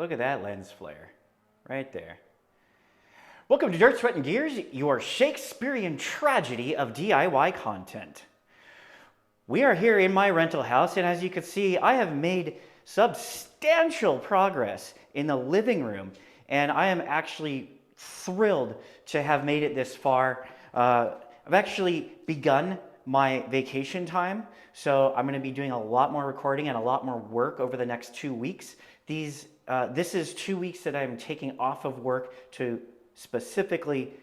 Look at that lens flare right there. Welcome to Dirt, Sweat, and Gears, your Shakespearean tragedy of DIY content. We are here in my rental house, and as you can see, I have made substantial progress in the living room, and I am actually thrilled to have made it this far. I've actually begun my vacation time, so I'm going to be doing a lot more recording and a lot more work over the next 2 weeks. This is 2 weeks that I'm taking off of work to specifically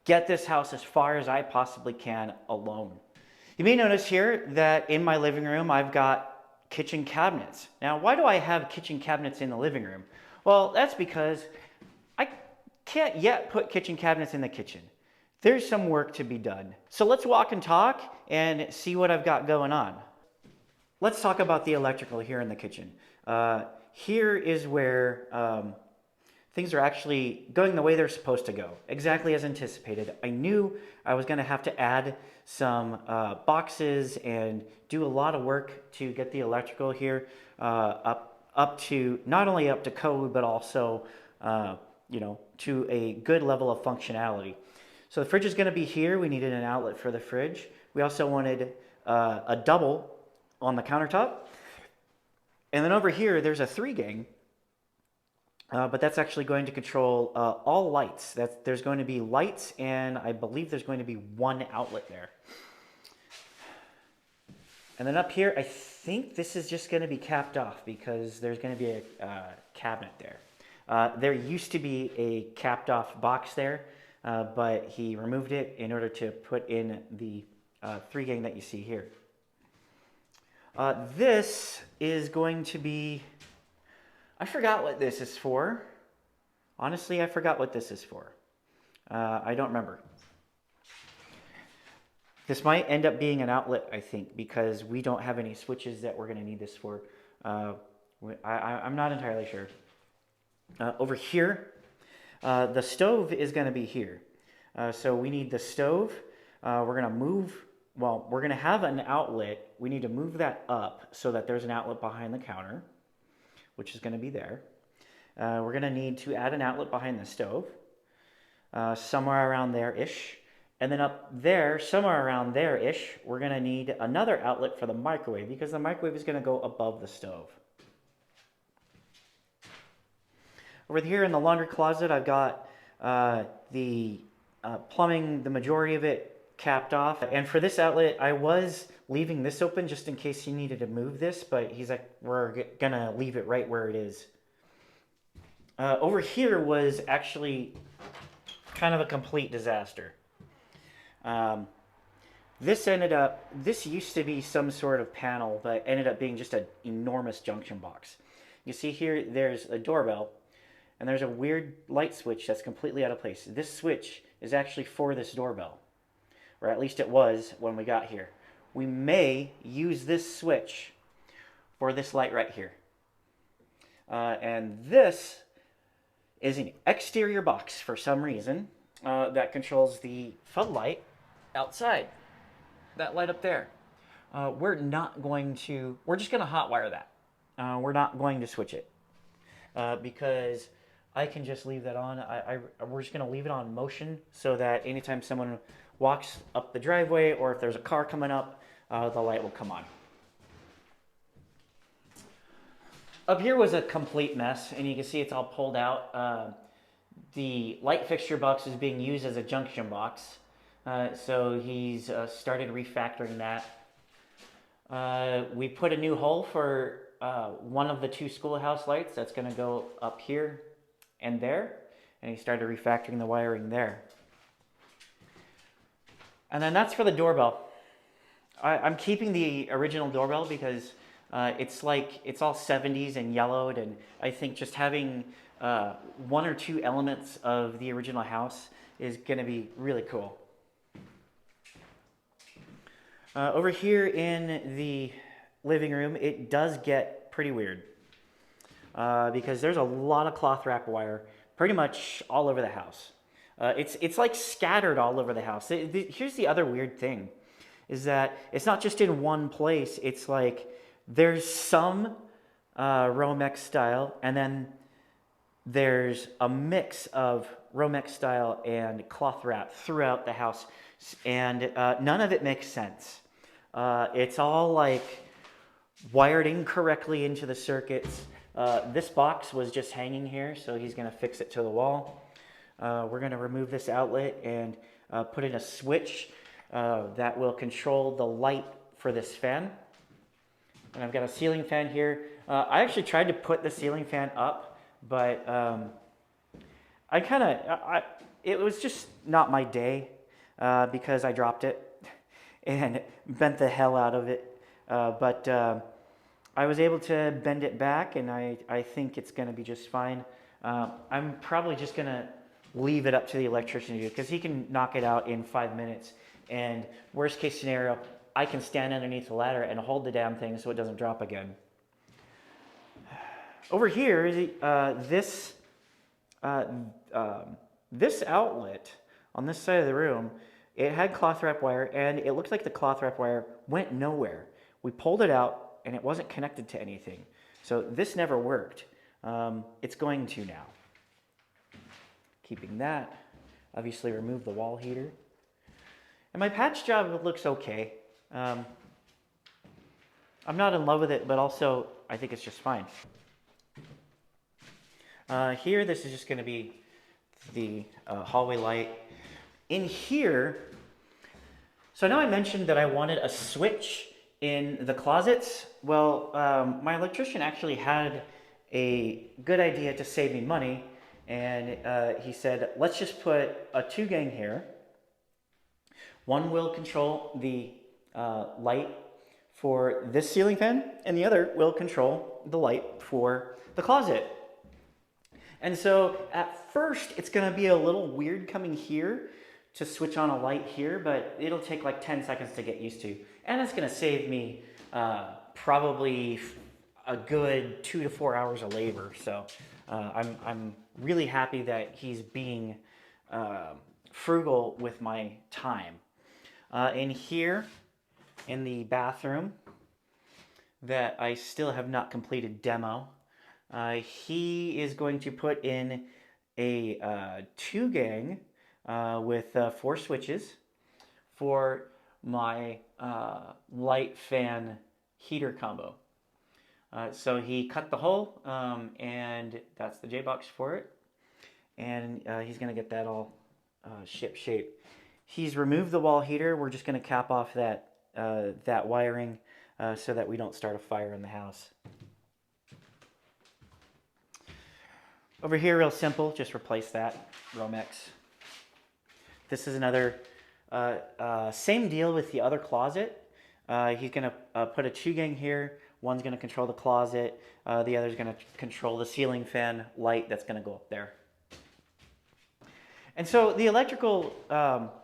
get this house as far as I possibly can alone. You may notice here that in my living room I've got kitchen cabinets. Now, why do I have kitchen cabinets in the living room? Well, that's because I can't yet put kitchen cabinets in the kitchen. There's some work to be done. So let's walk and talk and see what I've got going on. Let's talk about the electrical here in the kitchen. Here is where things are actually going the way they're supposed to go, exactly as anticipated. I knew I was going to have to add some boxes and do a lot of work to get the electrical here up to not only up to code, but also to a good level of functionality. So the fridge is going to be here. We needed an outlet for the fridge. We also wanted a double on the countertop. And then over here, there's a 3-gang. But that's actually going to control all lights. There's going to be lights, and I believe there's going to be one outlet there. And then up here, I think this is just going to be capped off because there's going to be a cabinet there. There used to be a capped off box there, but he removed it in order to put in the 3-gang that you see here. This is going to be... I forgot what this is for. Honestly, I forgot what this is for. I don't remember. This might end up being an outlet, I think, because we don't have any switches that we're going to need this for. I'm not entirely sure. Over here, the stove is going to be here. So we need the stove. We're going to have an outlet. We need to move that up so that there's an outlet behind the counter, which is going to be there. We're going to need to add an outlet behind the stove, somewhere around there-ish. And then up there, somewhere around there-ish, we're going to need another outlet for the microwave because the microwave is going to go above the stove. Over here in the laundry closet, I've got the plumbing, the majority of it capped off. And for this outlet, I was leaving this open just in case he needed to move this, but he's like, we're gonna leave it right where it is. Over here was actually kind of a complete disaster. This used to be some sort of panel, but ended up being just an enormous junction box. You see here, there's a doorbell, and there's a weird light switch that's completely out of place. This switch is actually for this doorbell, or at least it was when we got here. We may use this switch for this light right here. And this is an exterior box for some reason that controls the floodlight outside. That light up there. We're just going to hotwire that. We're not going to switch it because I can just leave that on. We're just going to leave it on motion so that anytime someone walks up the driveway or if there's a car coming up, the light will come on. Up here was a complete mess, and you can see it's all pulled out. The light fixture box is being used as a junction box, so he's started refactoring that. We put a new hole for one of the 2 schoolhouse lights that's going to go up here and there, and he started refactoring the wiring there. And then that's for the doorbell. I'm keeping the original doorbell because it's all 70s and yellowed, and I think just having 1 or 2 elements of the original house is going to be really cool. Over here in the living room, it does get pretty weird because there's a lot of cloth wrap wire pretty much all over the house. It's like scattered all over the house. Here's the other weird thing, is that it's not just in one place. It's like there's some Romex style, and then there's a mix of Romex style and cloth wrap throughout the house, and none of it makes sense. It's all like wired incorrectly into the circuits. This box was just hanging here, so he's going to fix it to the wall. We're going to remove this outlet and put in a switch that will control the light for this fan. And I've got a ceiling fan here. I actually tried to put the ceiling fan up, but it was just not my day because I dropped it and bent the hell out of it. But I was able to bend it back, and I think it's going to be just fine. I'm probably just going to leave it up to the electrician to do, because he can knock it out in 5 minutes. And worst case scenario, I can stand underneath the ladder and hold the damn thing so it doesn't drop again. Over here, this outlet on this side of the room, it had cloth wrap wire, and it looked like the cloth wrap wire went nowhere. We pulled it out, and it wasn't connected to anything. So this never worked. It's going to now. Keeping that, obviously remove the wall heater. And my patch job looks okay. I'm not in love with it, but also I think it's just fine. Here, this is just going to be the hallway light. In here, so now I mentioned that I wanted a switch in the closets. Well, my electrician actually had a good idea to save me money, and he said, let's just put a 2-gang here. One will control the light for this ceiling fan, and the other will control the light for the closet. And so at first, it's going to be a little weird coming here to switch on a light here, but it'll take like 10 seconds to get used to. And it's going to save me probably a good 2 to 4 hours of labor. So I'm really happy that he's being frugal with my time. In here, in the bathroom, that I still have not completed demo, he is going to put in a 2-gang with 4 switches for my light fan heater combo. So he cut the hole, and that's the J-box for it. And he's going to get that all ship shape. He's removed the wall heater. We're just going to cap off that wiring so that we don't start a fire in the house. Over here, real simple, just replace that Romex. This is another same deal with the other closet. He's going to put a 2-gang here. One's going to control the closet. The other's going to control the ceiling fan light that's going to go up there. And so the electrical,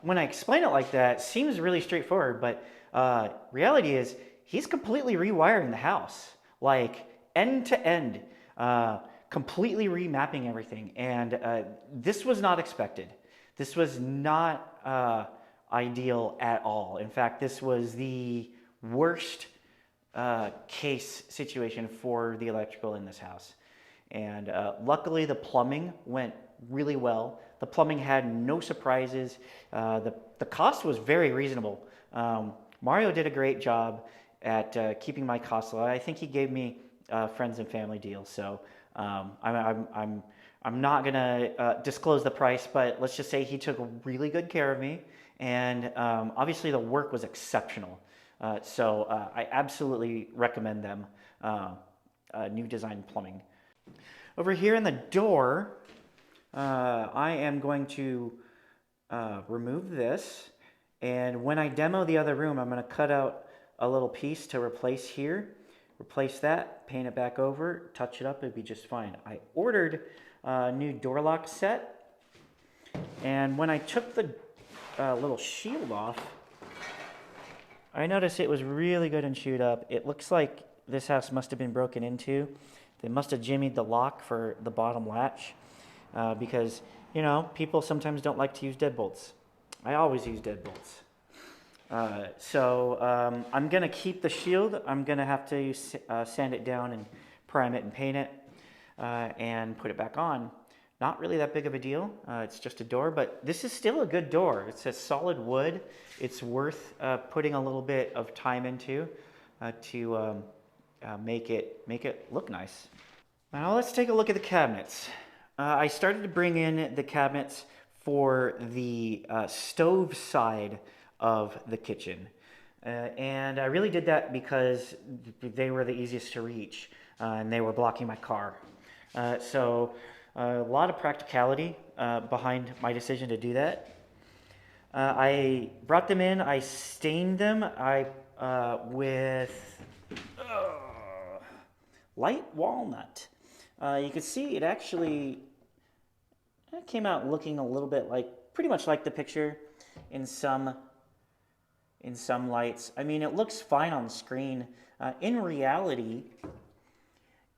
when I explain it like that, seems really straightforward, but reality is he's completely rewiring the house, like end to end, completely remapping everything. And this was not expected. This was not ideal at all. In fact, this was the worst case situation for the electrical in this house. And luckily the plumbing went really well. The plumbing had no surprises. The cost was very reasonable. Mario did a great job at keeping my costs low. I think he gave me friends and family deals. So I'm not gonna disclose the price, but let's just say he took really good care of me. And obviously the work was exceptional. So I absolutely recommend them. New Design Plumbing. Over here in the door, I am going to remove this, and when I demo the other room, I'm going to cut out a little piece to replace here, replace that, paint it back over, touch it up, it'd be just fine. I ordered a new door lock set, and when I took the little shield off, I noticed it was really good and chewed up. It looks like this house must have been broken into. They must have jimmied the lock for the bottom latch. Because, you know, people sometimes don't like to use deadbolts. I always use deadbolts. So I'm going to keep the shield. I'm going to have to sand it down and prime it and paint it. and put it back on. Not really that big of a deal. It's just a door, but this is still a good door. It's a solid wood. It's worth putting a little bit of time into to make it look nice. Now let's take a look at the cabinets. I started to bring in the cabinets for the stove side of the kitchen. And I really did that because they were the easiest to reach and they were blocking my car. So a lot of practicality behind my decision to do that. I brought them in, I stained them with light walnut. You can see it came out looking a little bit like, pretty much like the picture in some lights. I mean, it looks fine on the screen. In reality,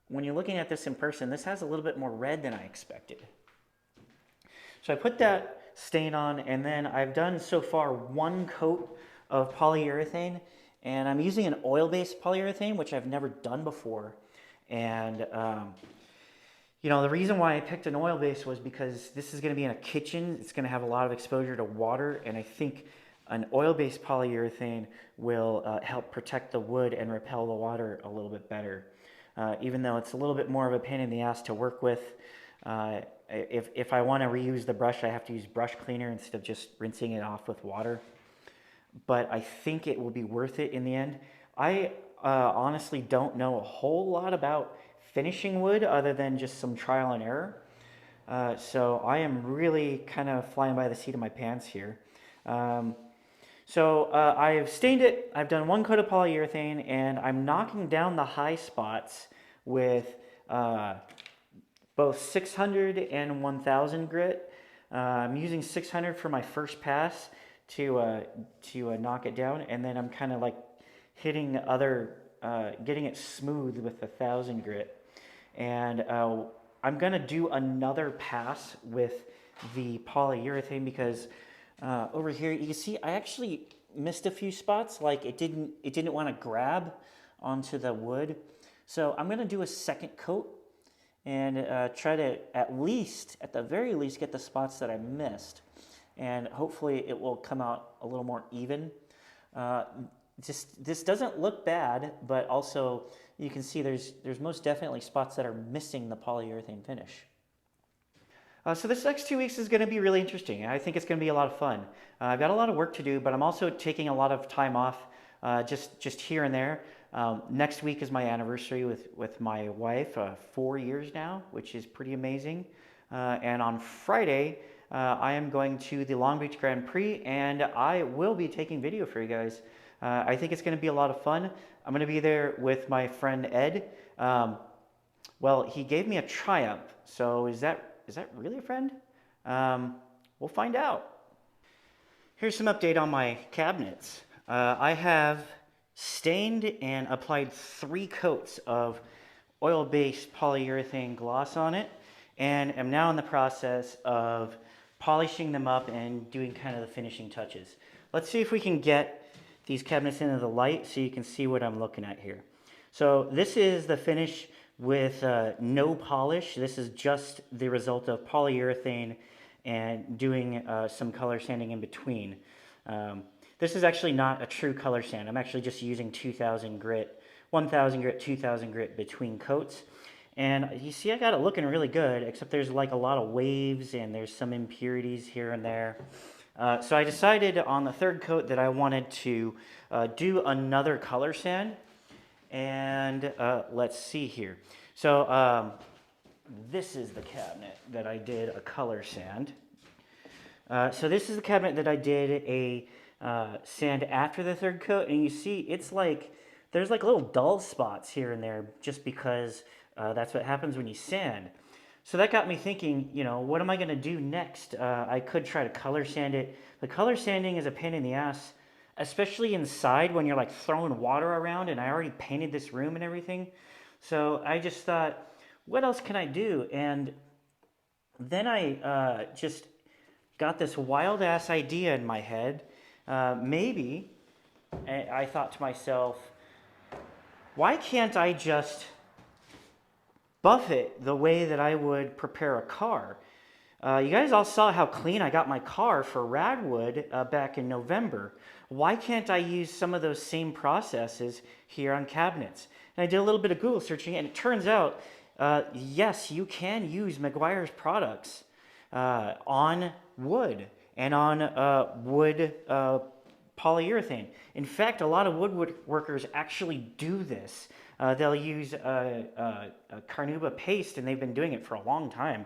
when you're looking at this in person, this has a little bit more red than I expected. So I put that stain on, and then I've done so far one coat of polyurethane, and I'm using an oil-based polyurethane, which I've never done before. And you know, the reason why I picked an oil base was because this is going to be in a kitchen. It's going to have a lot of exposure to water, and I think an oil-based polyurethane will help protect the wood and repel the water a little bit better. Even though it's a little bit more of a pain in the ass to work with, if I want to reuse the brush, I have to use brush cleaner instead of just rinsing it off with water. But I think it will be worth it in the end. I honestly don't know a whole lot about finishing wood other than just some trial and error. So I am really kind of flying by the seat of my pants here. So I've stained it, I've done one coat of polyurethane, and I'm knocking down the high spots with both 600 and 1000 grit. I'm using 600 for my first pass to knock it down, and then I'm kind of like hitting getting it smooth with the 1000 grit. And I'm gonna do another pass with the polyurethane because over here you can see I actually missed a few spots, like it didn't want to grab onto the wood. So I'm gonna do a second coat and try to at the very least get the spots that I missed, and hopefully it will come out a little more even. This doesn't look bad, but also you can see there's most definitely spots that are missing the polyurethane finish. So this next 2 weeks is going to be really interesting. I think it's going to be a lot of fun. I've got a lot of work to do, but I'm also taking a lot of time off, just here and there. Next week is my anniversary with my wife, 4 years now, which is pretty amazing. And on Friday, I am going to the Long Beach Grand Prix, and I will be taking video for you guys. I think it's going to be a lot of fun. I'm going to be there with my friend Ed. Well, he gave me a Triumph, so is that really a friend? We'll find out. Here's some update on my cabinets. I have stained and applied 3 coats of oil-based polyurethane gloss on it, and am now in the process of polishing them up and doing kind of the finishing touches. Let's see if we can get these cabinets into the light so you can see what I'm looking at here. So this is the finish with no polish. This is just the result of polyurethane and doing some color sanding in between. This is actually not a true color sand. I'm actually just using 2000 grit, 1000 grit, 2000 grit between coats. And you see I got it looking really good, except there's like a lot of waves and there's some impurities here and there. So I decided on the 3rd coat that I wanted to do another color sand. And let's see here. So this is the cabinet that I did a color sand. So this is the cabinet that I did a sand after the 3rd coat. And you see it's like, there's like little dull spots here and there just because that's what happens when you sand. So that got me thinking, you know, what am I going to do next? I could try to color sand it. The color sanding is a pain in the ass, especially inside when you're like throwing water around, and I already painted this room and everything. So I just thought, what else can I do? And then I just got this wild ass idea in my head. Maybe I thought to myself, why can't I just buff it the way that I would prepare a car. You guys all saw how clean I got my car for Radwood back in November. Why can't I use some of those same processes here on cabinets? And I did a little bit of Google searching, and it turns out, yes, you can use Meguiar's products on wood and on wood polyurethane. In fact, a lot of woodworkers actually do this. They'll use a carnauba paste, and they've been doing it for a long time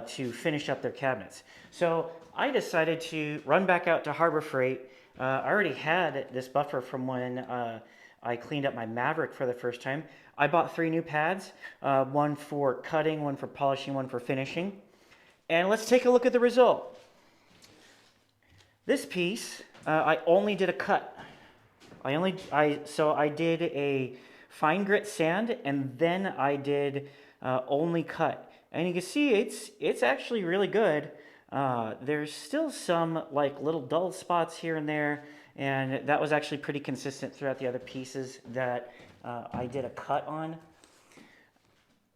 to finish up their cabinets. So I decided to run back out to Harbor Freight. I already had this buffer from when I cleaned up my Maverick for the first time. I bought 3 new pads, one for cutting, one for polishing, one for finishing. And let's take a look at the result. This piece, I only did a cut. So I did a fine grit sand, and then I did only cut. And you can see it's actually really good. There's still some like little dull spots here and there, and that was actually pretty consistent throughout the other pieces that I did a cut on.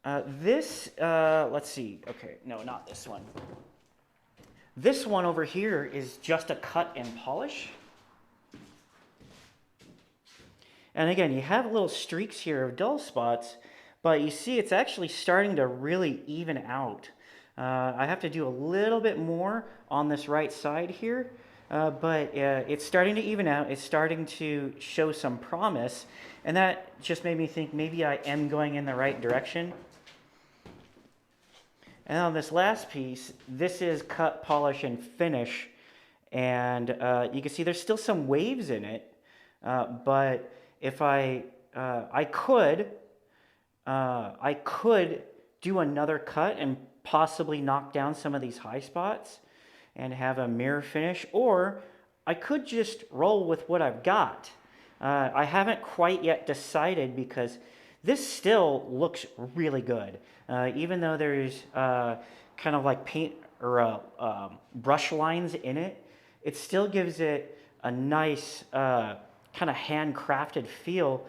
Let's see. Okay, no, not this one. This one over here is just a cut and polish. And again, you have little streaks here of dull spots, but you see it's actually starting to really even out. I have to do a little bit more on this right side here, but it's starting to even out. It's starting to show some promise, and that just made me think maybe I am going in the right direction. And on this last piece, this is cut, polish, and finish, and you can see there's still some waves in it, but if I could do another cut and possibly knock down some of these high spots and have a mirror finish, or I could just roll with what I've got. I haven't quite yet decided because this still looks really good. Even though there's kind of like paint or brush lines in it, it still gives it a nice kind of handcrafted feel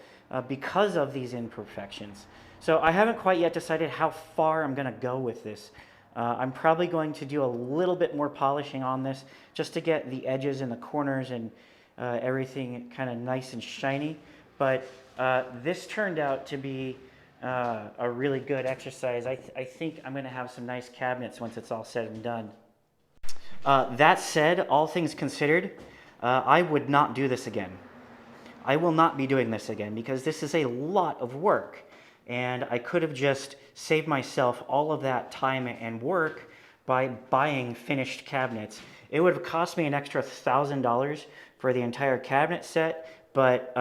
because of these imperfections. So I haven't quite yet decided how far I'm going to go with this. I'm probably going to do a little bit more polishing on this just to get the edges and the corners and everything kind of nice and shiny. But this turned out to be a really good exercise. I think I'm going to have some nice cabinets once it's all said and done. That said, all things considered, I would not do this again. I will not be doing this again because this is a lot of work, and I could have just saved myself all of that time and work by buying finished cabinets. It would have cost me an extra $1,000 for the entire cabinet set, but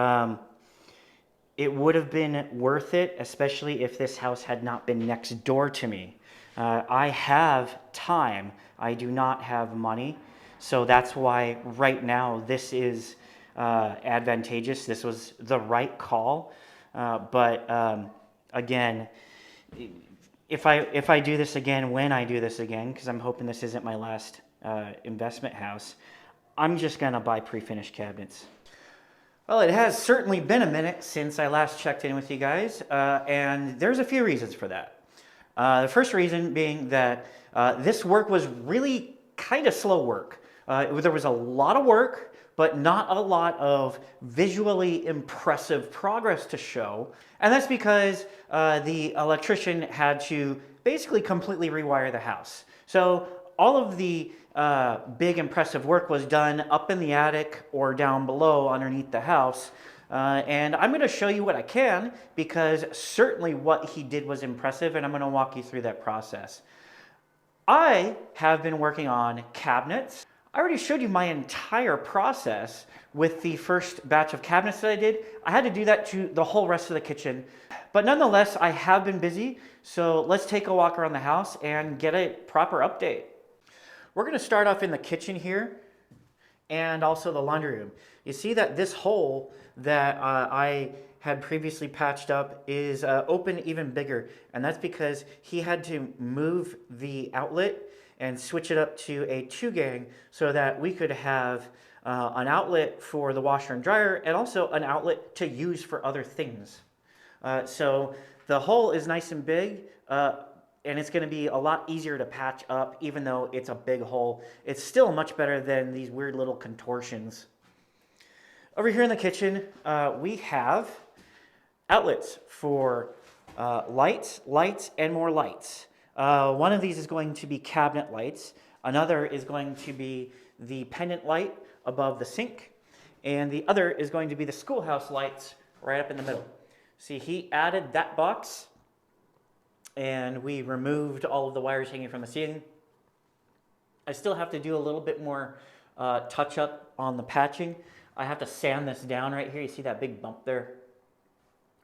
it would have been worth it, especially if this house had not been next door to me. I have time. I do not have money, so that's why right now this is advantageous. This was the right call, but again, if I do this again, when I do this again, because I'm hoping this isn't my last investment house, I'm just gonna buy pre-finished cabinets. Well, it has certainly been a minute since I last checked in with you guys, and there's a few reasons for that. The first reason being that this work was really kind of slow work. There was a lot of work, but not a lot of visually impressive progress to show. And that's because the electrician had to basically completely rewire the house. So all of the big impressive work was done up in the attic or down below underneath the house. And I'm going to show you what I can, because certainly what he did was impressive, and I'm going to walk you through that process. I have been working on cabinets. I already showed you my entire process with the first batch of cabinets that I did. I had to do that to the whole rest of the kitchen. But nonetheless, I have been busy, so let's take a walk around the house and get a proper update. We're going to start off in the kitchen here and also the laundry room. You see that this hole that I had previously patched up is open even bigger, and that's because he had to move the outlet and switch it up to a 2-gang so that we could have an outlet for the washer and dryer and also an outlet to use for other things. So the hole is nice and big, and it's going to be a lot easier to patch up, even though it's a big hole. It's still much better than these weird little contortions. Over here in the kitchen, we have outlets for lights, and more lights. One of these is going to be cabinet lights. Another is going to be the pendant light above the sink. And the other is going to be the schoolhouse lights right up in the middle. See, he added that box, and we removed all of the wires hanging from the ceiling. I still have to do a little bit more touch up on the patching. I have to sand this down right here. You see that big bump there?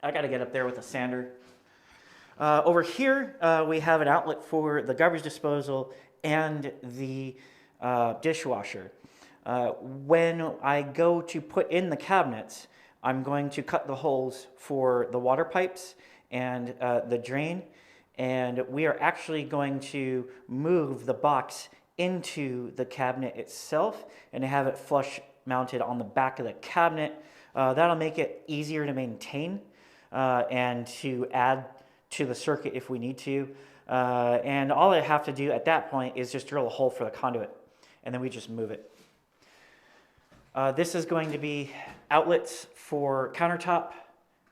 I got to get up there with a sander. Over here, we have an outlet for the garbage disposal and the dishwasher. When I go to put in the cabinets, I'm going to cut the holes for the water pipes and the drain, and we are actually going to move the box into the cabinet itself and have it flush mounted on the back of the cabinet. That'll make it easier to maintain and to add to the circuit if we need to. And all I have to do at that point is just drill a hole for the conduit, and then we just move it. This is going to be outlets for countertop,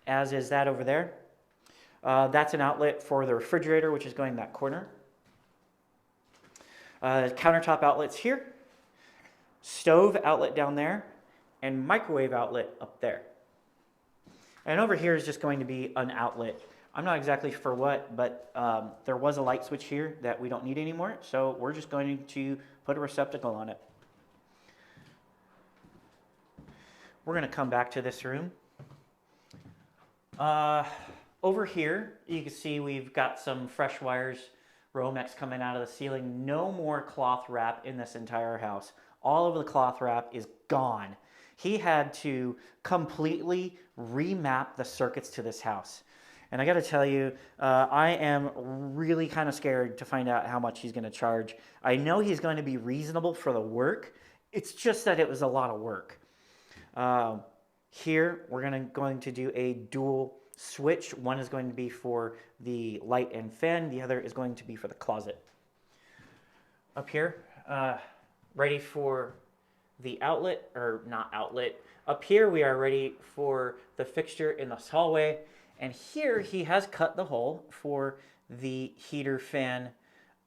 as is that over there. That's an outlet for the refrigerator, which is going in that corner. Countertop outlets here, stove outlet down there, and microwave outlet up there. And over here is just going to be an outlet. I'm not exactly for what, but there was a light switch here that we don't need anymore, so we're just going to put a receptacle on it. We're going to come back to this room. Over here, you can see we've got some fresh wires, Romex coming out of the ceiling. No more cloth wrap in this entire house. All of the cloth wrap is gone. He had to completely remap the circuits to this house. And I got to tell you, I am really kind of scared to find out how much he's going to charge. I know he's going to be reasonable for the work. It's just that it was a lot of work. Here, we're going to do a dual switch. One is going to be for the light and fan. The other is going to be for the closet. Up here, ready for the outlet, or not outlet. Up here, we are ready for the fixture in this hallway. And here, he has cut the hole for the heater fan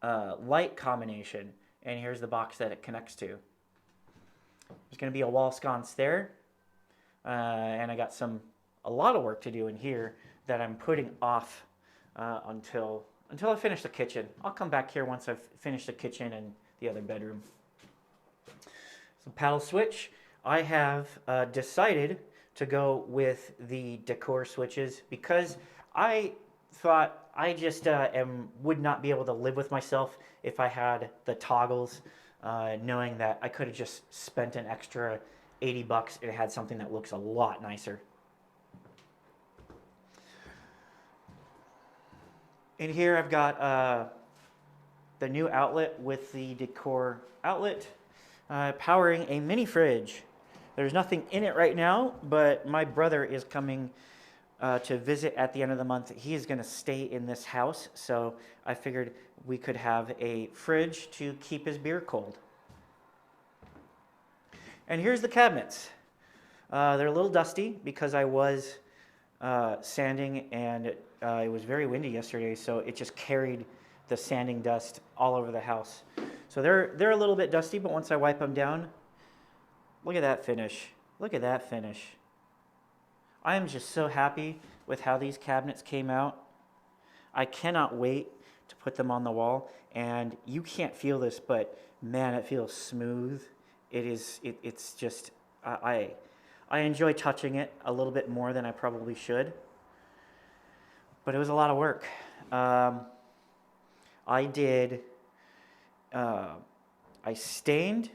light combination. And here's the box that it connects to. There's going to be a wall sconce there. And I got a lot of work to do in here that I'm putting off until I finish the kitchen. I'll come back here once I've finished the kitchen and the other bedroom. So paddle switch. I have decided to go with the decor switches because I thought I just would not be able to live with myself if I had the toggles, knowing that I could have just spent an extra $80 and had something that looks a lot nicer. In here I've got the new outlet with the decor outlet, powering a mini fridge. There's nothing in it right now, but my brother is coming to visit at the end of the month. He is going to stay in this house, so I figured we could have a fridge to keep his beer cold. And here's the cabinets. They're a little dusty because I was sanding, and it was very windy yesterday, so it just carried the sanding dust all over the house. So they're a little bit dusty, but once I wipe them down, look at that finish. Look at that finish. I am just so happy with how these cabinets came out. I cannot wait to put them on the wall, and you can't feel this, but man, it feels smooth. It's just, I enjoy touching it a little bit more than I probably should, but it was a lot of work. I stained,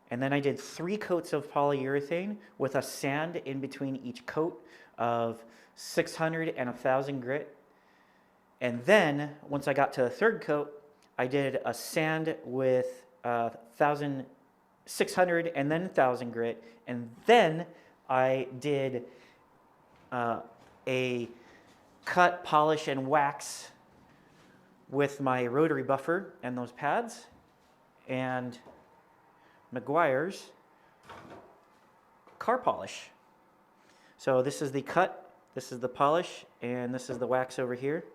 and then I did 3 coats of polyurethane with a sand in between each coat of 600 and 1,000 grit. And then, once I got to the 3rd coat, I did a sand with 600 and then 1,000 grit. And then I did a cut, polish, and wax with my rotary buffer and those pads, and Meguiar's car polish. So this is the cut, this is the polish, and this is the wax over here.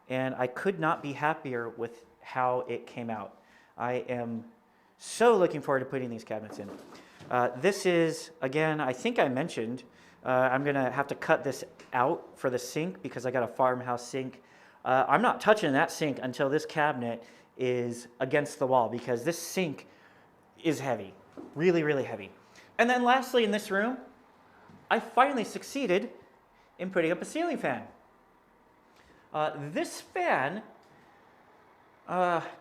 And I could not be happier with how it came out. I am so looking forward to putting these cabinets in. This is, again, I think I mentioned, I'm gonna have to cut this out for the sink because I got a farmhouse sink. I'm not touching that sink until this cabinet is against the wall because this sink is heavy, really, really heavy. And then lastly, in this room, I finally succeeded in putting up a ceiling fan. This fan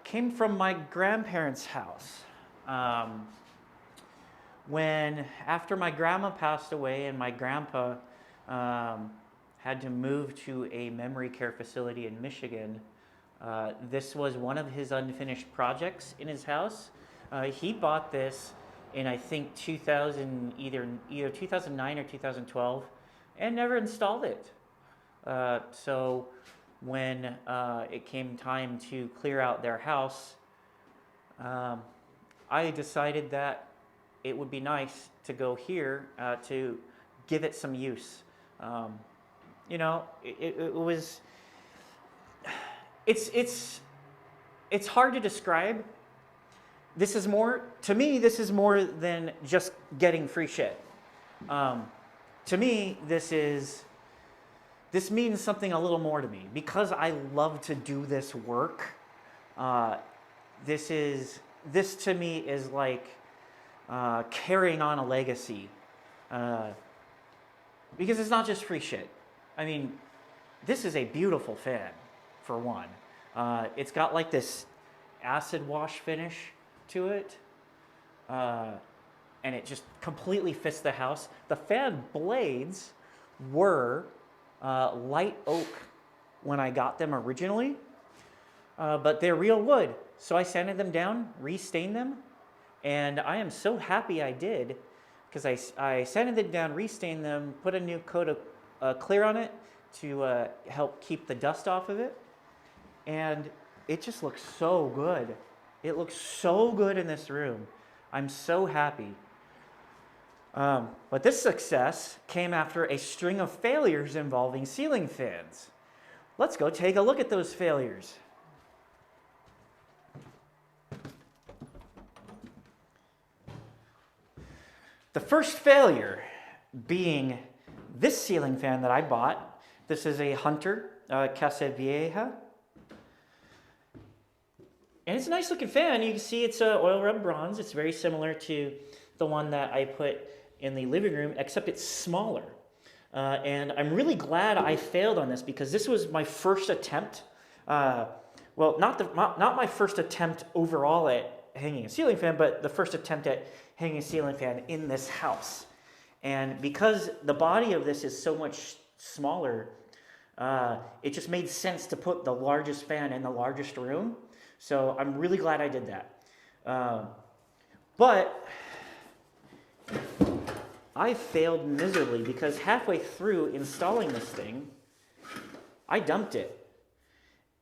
came from my grandparents' house. After my grandma passed away and my grandpa had to move to a memory care facility in Michigan, this was one of his unfinished projects in his house. He bought this in, I think, either 2009 or 2012, and never installed it. So when it came time to clear out their house, I decided that it would be nice to go here to give it some use. You know, it was. It's hard to describe. This is more, to me, this is more than just getting free shit. To me, this means something a little more to me. Because I love to do this work, this to me is like carrying on a legacy. Because it's not just free shit. I mean, this is a beautiful fan, for one. It's got like this acid wash finish to it. And it just completely fits the house. The fan blades were light oak when I got them originally, but they're real wood. So I sanded them down, restained them, and I am so happy I did, because I sanded them down, restained them, put a new coat of clear on it to help keep the dust off of it, and it just looks so good. It looks so good in this room. I'm so happy. But this success came after a string of failures involving ceiling fans. Let's go take a look at those failures. The first failure being this ceiling fan that I bought. This is a Hunter Casa Vieja. And it's a nice looking fan. You can see it's oil rub bronze. It's very similar to the one that I put in the living room, except it's smaller. And I'm really glad I failed on this because this was my first attempt. Well, not my first attempt overall at hanging a ceiling fan, but the first attempt at hanging a ceiling fan in this house. And because the body of this is so much smaller, it just made sense to put the largest fan in the largest room. So I'm really glad I did that. But I failed miserably because halfway through installing this thing, I dumped it.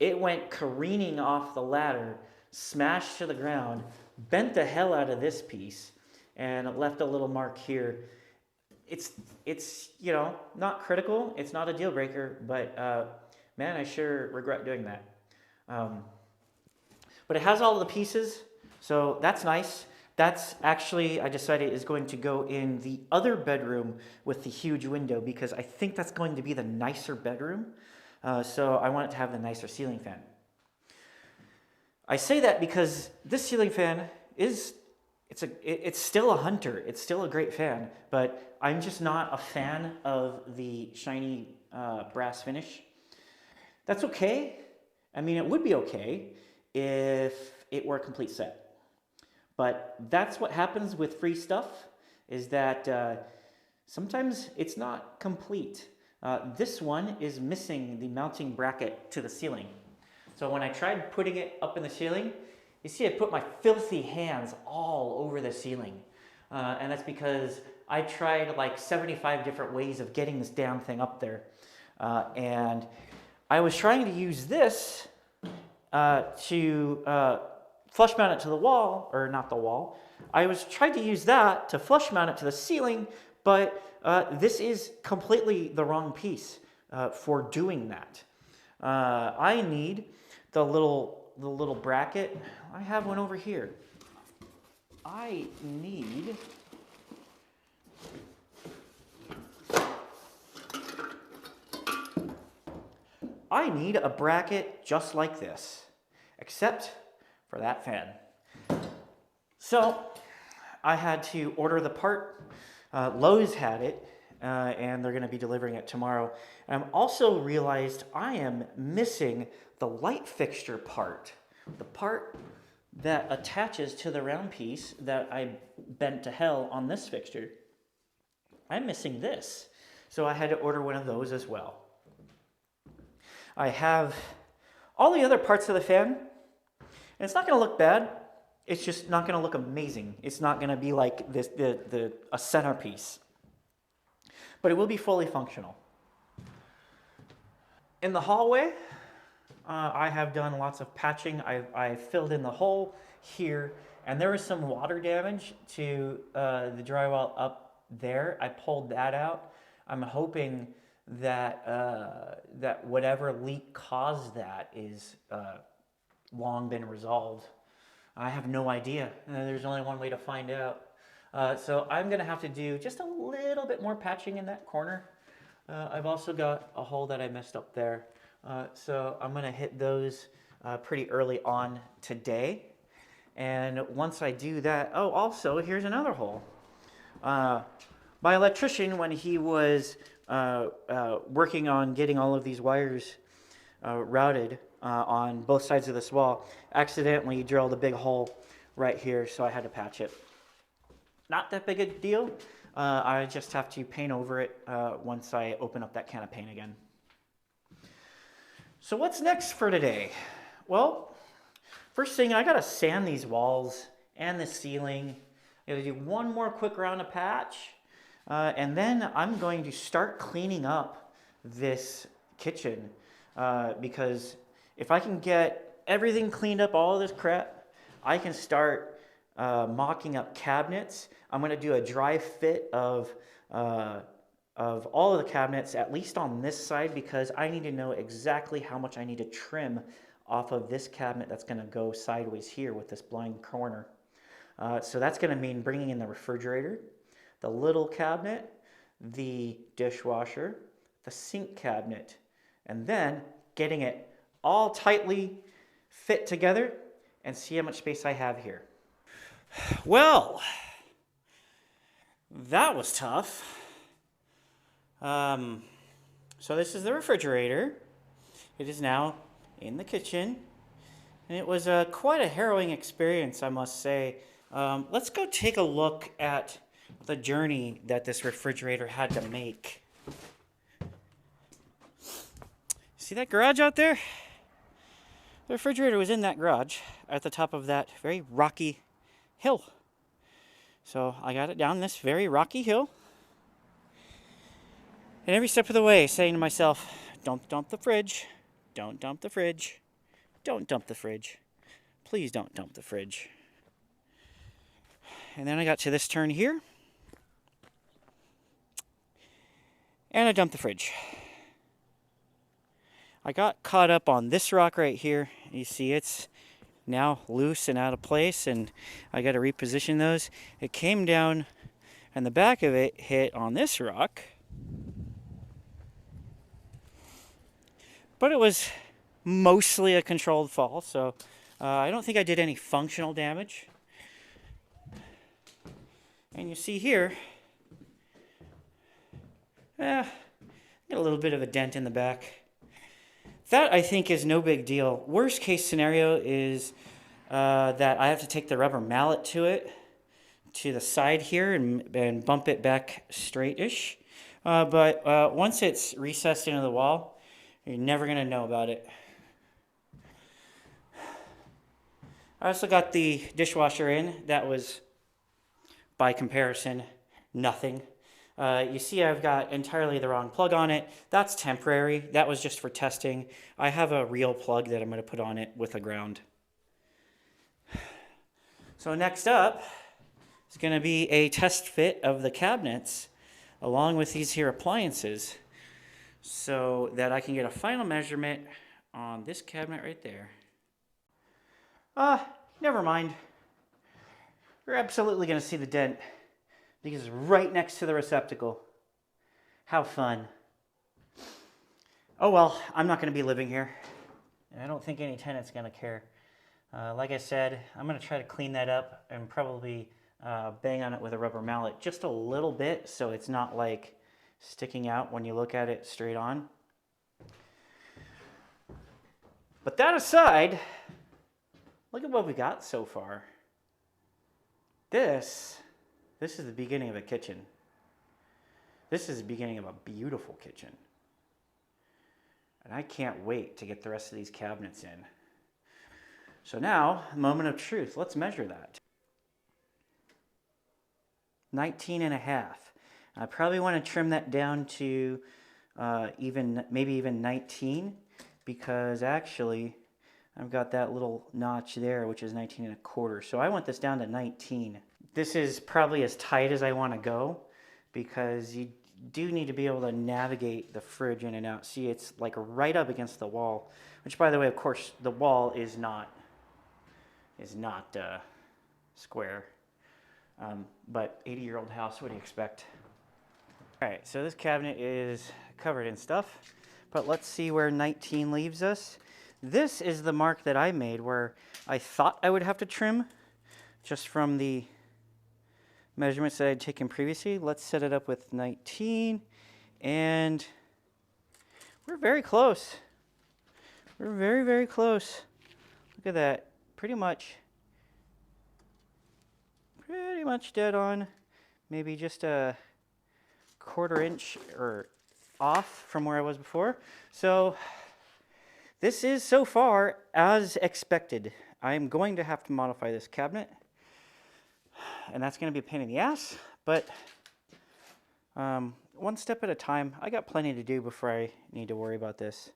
It went careening off the ladder, smashed to the ground, bent the hell out of this piece, and it left a little mark here. It's you know, not critical. It's not a deal breaker, but man, I sure regret doing that. But it has all of the pieces, so that's nice. That's actually, I decided, is going to go in the other bedroom with the huge window because I think that's going to be the nicer bedroom. So I want it to have the nicer ceiling fan. I say that because this ceiling fan it's still a Hunter. It's still a great fan, but I'm just not a fan of the shiny brass finish. That's okay. I mean, it would be okay if it were a complete set. But that's what happens with free stuff, is that sometimes it's not complete. This one is missing the mounting bracket to the ceiling. So when I tried putting it up in the ceiling, you see I put my filthy hands all over the ceiling. And that's because I tried like 75 different ways of getting this damn thing up there. And I was trying to use this to flush mount it to the wall, or not the wall. I was trying to use that to flush mount it to the ceiling, but this is completely the wrong piece for doing that. I need the little bracket. I have one over here. I need a bracket just like this, except for that fan. So I had to order the part. Lowe's had it, and they're going to be delivering it tomorrow. And I'm also realized I am missing the light fixture part, the part that attaches to the round piece that I bent to hell on this fixture. I'm missing this, so I had to order one of those as well. I have all the other parts of the fan, and it's not going to look bad. It's just not going to look amazing. It's not going to be like this, a centerpiece, but it will be fully functional. In the hallway, I have done lots of patching. I filled in the hole here, and there was some water damage to the drywall up there. I pulled that out. I'm hoping that that whatever leak caused that is long been resolved. I have no idea. There's only one way to find out. So I'm going to have to do just a little bit more patching in that corner. I've also got a hole that I messed up there. So I'm going to hit those pretty early on today. And once I do that, oh, also, here's another hole. My electrician, when he was working on getting all of these wires routed on both sides of this wall, accidentally drilled a big hole right here, so I had to patch it. Not that big a deal. I just have to paint over it once I open up that can of paint again. So what's next for today? Well, first thing, I gotta sand these walls and the ceiling. I gotta do one more quick round of patch, and then I'm going to start cleaning up this kitchen because if I can get everything cleaned up, all of this crap, I can start mocking up cabinets. I'm going to do a dry fit of all of the cabinets, at least on this side, because I need to know exactly how much I need to trim off of this cabinet that's going to go sideways here with this blind corner. So that's going to mean bringing in the refrigerator, the little cabinet, the dishwasher, the sink cabinet, and then getting it all tightly fit together and see how much space I have here. Well, that was tough. So this is the refrigerator. It is now in the kitchen. And it was quite a harrowing experience, I must say. Let's go take a look at the journey that this refrigerator had to make. See that garage out there? The refrigerator was in that garage at the top of that very rocky hill. So I got it down this very rocky hill. And every step of the way saying to myself, don't dump the fridge, don't dump the fridge, don't dump the fridge, please don't dump the fridge. And then I got to this turn here, and I dumped the fridge. I got caught up on this rock right here. You see it's now loose and out of place, and I got to reposition those. It came down, and the back of it hit on this rock. But it was mostly a controlled fall, so I don't think I did any functional damage. And you see here, got a little bit of a dent in the back. That, I think, is no big deal. Worst case scenario is that I have to take the rubber mallet to the side here, and bump it back straight-ish. But once it's recessed into the wall, you're never going to know about it. I also got the dishwasher in. That was, by comparison, nothing. You see I've got entirely the wrong plug on it. That's temporary. That was just for testing. I have a real plug that I'm going to put on it with a ground. So next up is going to be a test fit of the cabinets along with these here appliances so that I can get a final measurement on this cabinet right there. Never mind. We're absolutely going to see the dent because it's right next to the receptacle. How fun. Oh well, I'm not going to be living here. And I don't think any tenant's going to care. Like I said, I'm going to try to clean that up and probably bang on it with a rubber mallet just a little bit so it's not like sticking out when you look at it straight on. But that aside, look at what we got so far. This is the beginning of a kitchen. This is the beginning of a beautiful kitchen. And I can't wait to get the rest of these cabinets in. So now, moment of truth. Let's measure that. 19 and a half. I probably want to trim that down to maybe even 19 because actually I've got that little notch there, which is 19 and a quarter. So I want this down to 19. This is probably as tight as I want to go because you do need to be able to navigate the fridge in and out. See, it's like right up against the wall, which by the way, of course, the wall is not square. But 80-year-old house, what do you expect? All right, so this cabinet is covered in stuff, but let's see where 19 leaves us. This is the mark that I made where I thought I would have to trim just from the measurements that I'd taken previously. Let's set it up with 19, and we're very close. We're very, very close. Look at that. Pretty much dead on. Maybe just a quarter inch or off from where I was before. So this is so far as expected. I'm going to have to modify this cabinet, and that's going to be a pain in the ass, but one step at a time. I got plenty to do before I need to worry about this.